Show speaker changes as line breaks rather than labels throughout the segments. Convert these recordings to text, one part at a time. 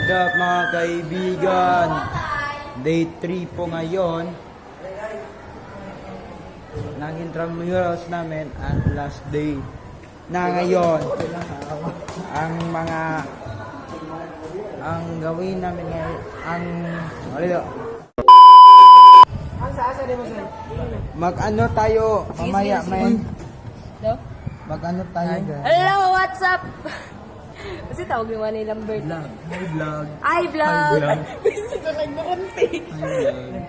What up mga kaibigan? Day 3 po ngayon ng intramurals namin at last day na ngayon. Ang gawin namin ngayon mag-ano tayo mamaya man. Mag-ano tayo dyan.
Hello, what's up? Kasi tawag yung Manny Lambert.
Hi vlog.
Hi, vlog!
Hi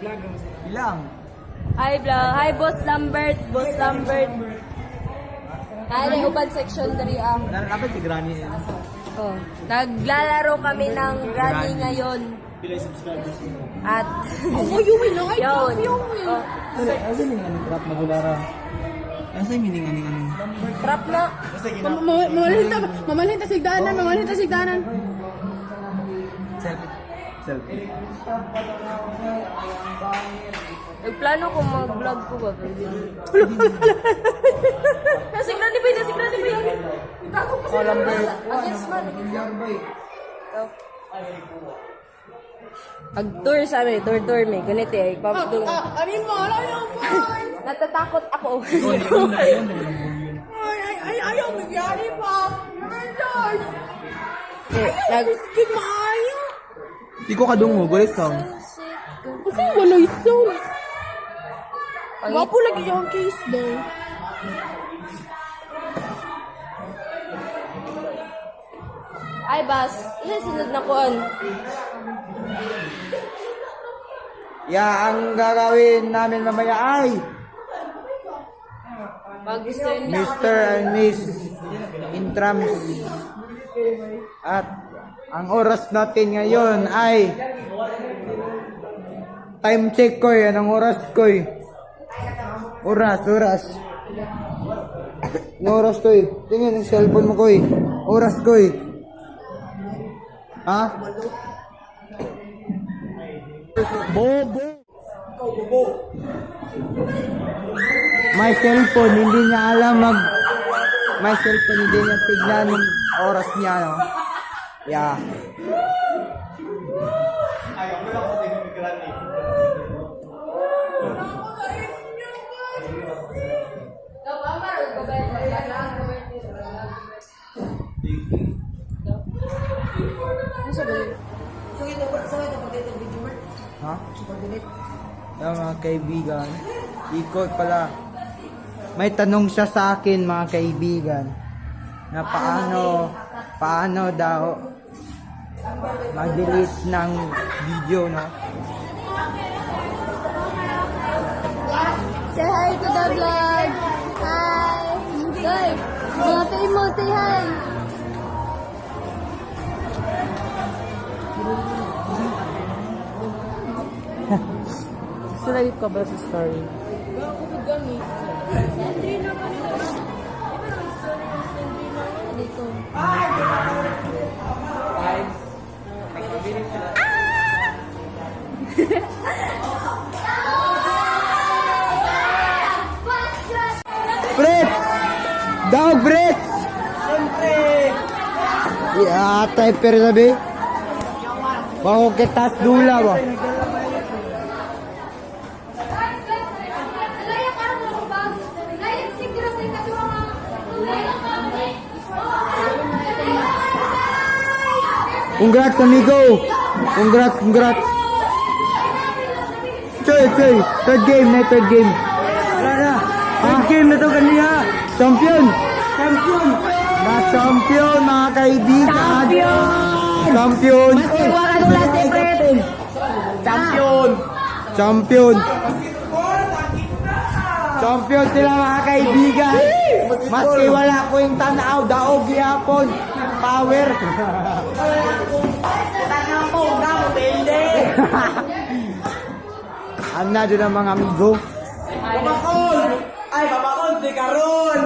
vlog. Ilang?
Hi, vlog! Hi, Boss Lambert! Boss Lambert! Kaya yung uban section dari ah.
Dapat si Granny.
Oh, naglalaro kami ng Granny ngayon.
Pila subscribers mo?
At yun. Oh,
Asa ni ano trap magulara? Asa meaning ano?
trap na.
Mamalhin ta sigdanan.
Selfie.
Nagplano ko mag-vlog ko ba? Nasing Granny ba?
Oh, Lambert.
Against man. Pag-tour sa amin, tour may ganito eh.
Amin mo, alam yung boy.
Natatakot ako.
Ayaw, magyari pa. Skip maayo.
Di ko kadungo, gulit ka.
Kasi wala yung Wapo lagi yung case daw.
Ay, Bas. Ilan sunod na kuan?
Ang gagawin namin mamaya ay Mr. and Miss Intrams. At ang oras natin ngayon ay time check ko yan. Ang oras ko Oras. Ang oras ko Tingin ang cellphone mo ko Oras ko Ha? Bobo. My cellphone, hindi niya alam My cellphone, hindi niya tignan yung oras niya, no? Yeah. Ha? Mga kaibigan, ikot pala. May tanong siya sa akin mga kaibigan na paano daw mag-delete ng video, no?
Say hi to the vlog! Hi! Say! Mga famous, say hi!
Silagit ka ba sa story? Brett! Dog Brett! Siyempre! Atay pero sabi? Bako kitas dula ba? Congrats amigo! Congrats! Choy! Third game! Third game na to kanina! Champion! Na-champion mga kaibigan! Champion! Champion sila mga kaibigan! Maski wala ko yung tanaw, daog yapon! Power! Ano doon ang mga amigo?
Babakol, si Karon!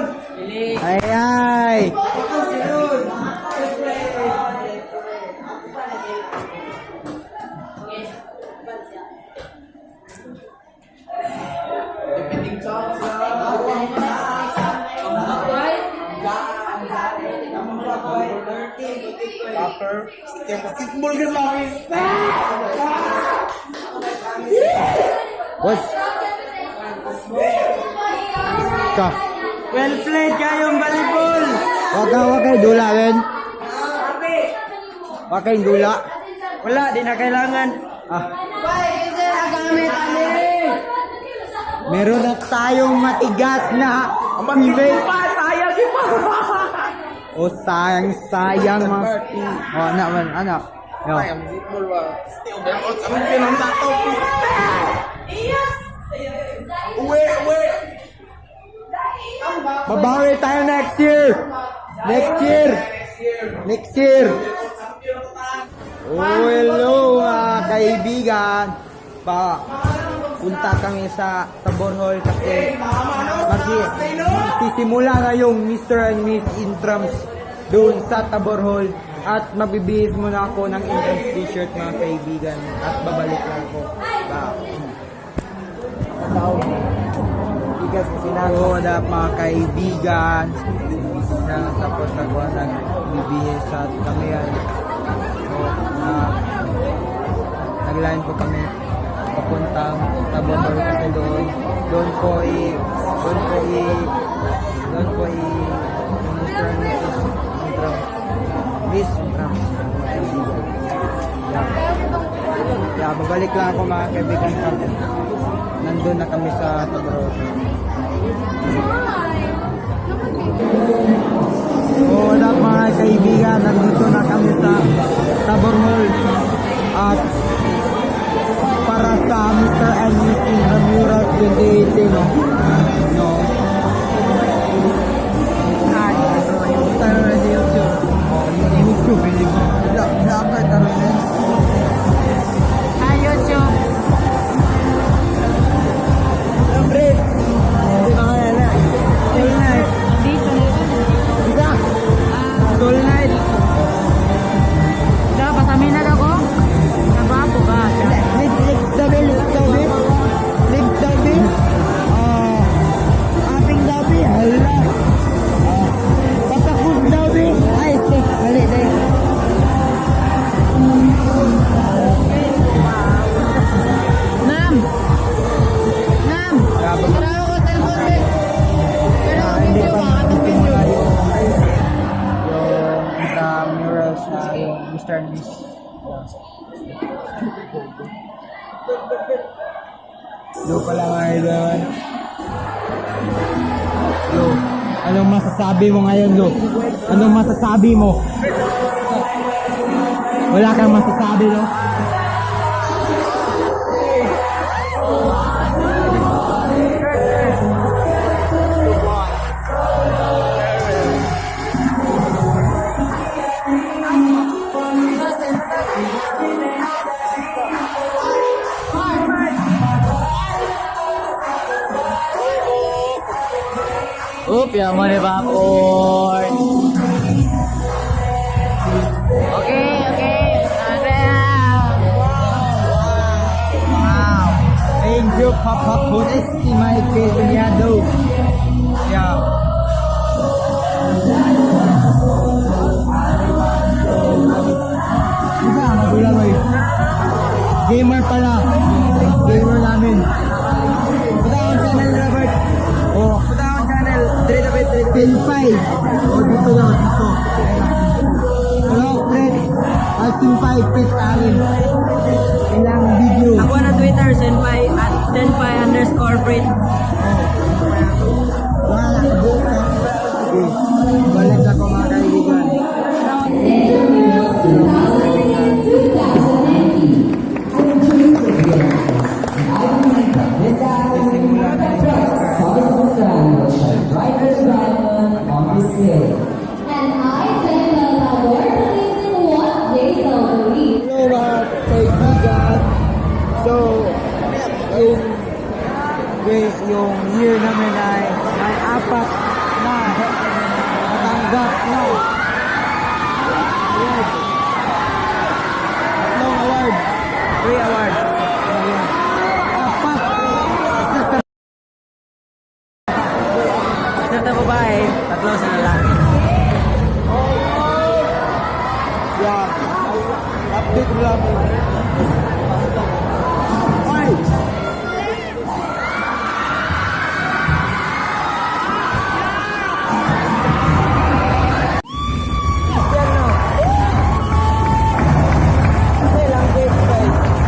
Ay!
soccer. Kaya basketball ka sa akin.
What? Ka.
Well played kayong volleyball.
Wag kayo dula, men. Wag kayong dula.
Wala, di na kailangan.
Ah. Meron na tayong matigas na teammate.
Sayang di pa.
O sayang mga anak. Yo.
Basketball ba? Still there. O, sabi pinunta to. Uwe.
Babawi tayo next year. Next year. Oh, hello mga kaibigan. Punta kami sa Tabor Hall kasi magsisimula na yung Mr. and Miss Intrams doon sa Tabor Hall at magbibihis muna ako ng Intrams t-shirt mga kaibigan at babalik lang ako. Bigas kasi na ako mga kaibigan na tapos ako nagbibihis at kami yan. Nagline po kami papuntang Tabor Hall kasi doon po Mr. and Miss Intrams. Yeah, babalik lang ako mga kaibigan kami. Nandun na kami sa Tabor Hall. What up mga kaibigan, nandito na kami sa Tabor Hall at para sa Mr. and Miss Intramural 2018 no? Tayo na sa YouTube. YouTube, hindi mo. Dapat tayo na.
YouTube.
Siyempre, hindi ba kaya na? Soul Night. Isa? Soul Night.
Dapat amin na ako. Nabago ka.
Legs dabi. Ating dabi. Hala. Patakot dabi. Ay, mali.
Ma'am.
Hindi pa nagsimula yung murals na yung Mr. and Miss. Yo pala mga idol. Yo, anong masasabi mo ngayon, Lo? Anong masasabi mo? Wala kang masasabi, no?
Yang mana vapor. Okay.
Wow. Thank you, Papa Putis, si Michael Cunyado. Yeah. Isa, magulang mo gamer pala. Gamer namin. Punta akong channel, Robert. Oh, punta akong channel. Pin 5. Oh, dito lang, dito. Hello, Fred. Pin 5, Fred Allen. Ilang video.
Ako na Twitter, senpai_Fred.
Wala, buka. Okay. Balik ako mga kaibigan. Hello mga kaibigan. So, yung Update mo lang. Ay! Yan na. Okay lang, game guys.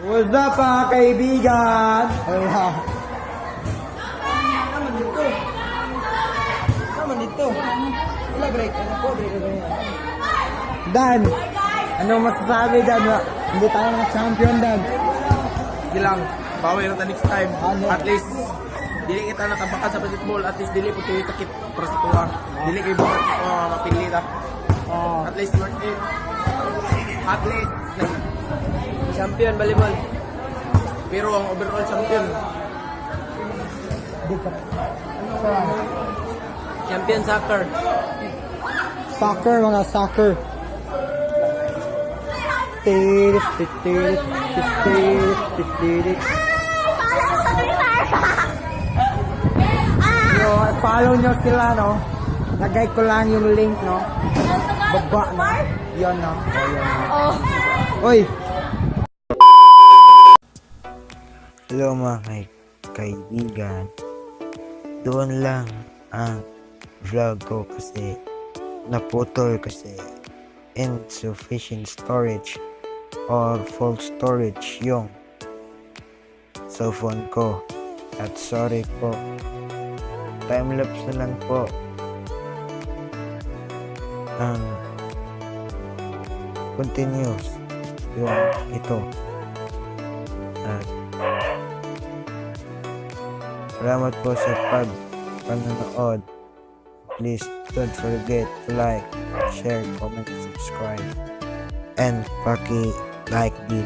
What's up mga kaibigan? Wala. Naman dito. Wala break. Ano po? Break na yan. Dan, anong masasabi Dan? Hindi tayo na champion Dan.
Sige lang. Bawi na next time.
Ano?
At least, dili kita natabakan sa basketball. At least, dili po kayo sakit para sa tuwa. Dili kayo bukat sa tuwa mapili na.
Oh.
At least, worth it. At least,
Champion volleyball.
pero ang overall champion,
Champion soccer. Soccer mga soccer. Tirit, tirit, tirit, tirit. Yo, follow nyo sila no. Lagay ko lang yung link no. Baba no. Yan no.
Oh.
Oy.
Hello mga kaibigan. Doon lang ang vlog ko kasi naputol kasi insufficient storage or full storage yung cellphone ko. At sorry po. Timelapse na lang po ang continuous yung ito. At salamat po sa panonood. Please don't forget to like, share, comment, and subscribe. And paki-like din.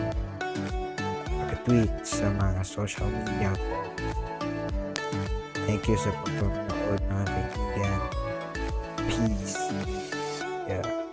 Paki-tweet sa mga social media po. Thank you sa pagpapanood mga kaibigan. Peace. Yeah.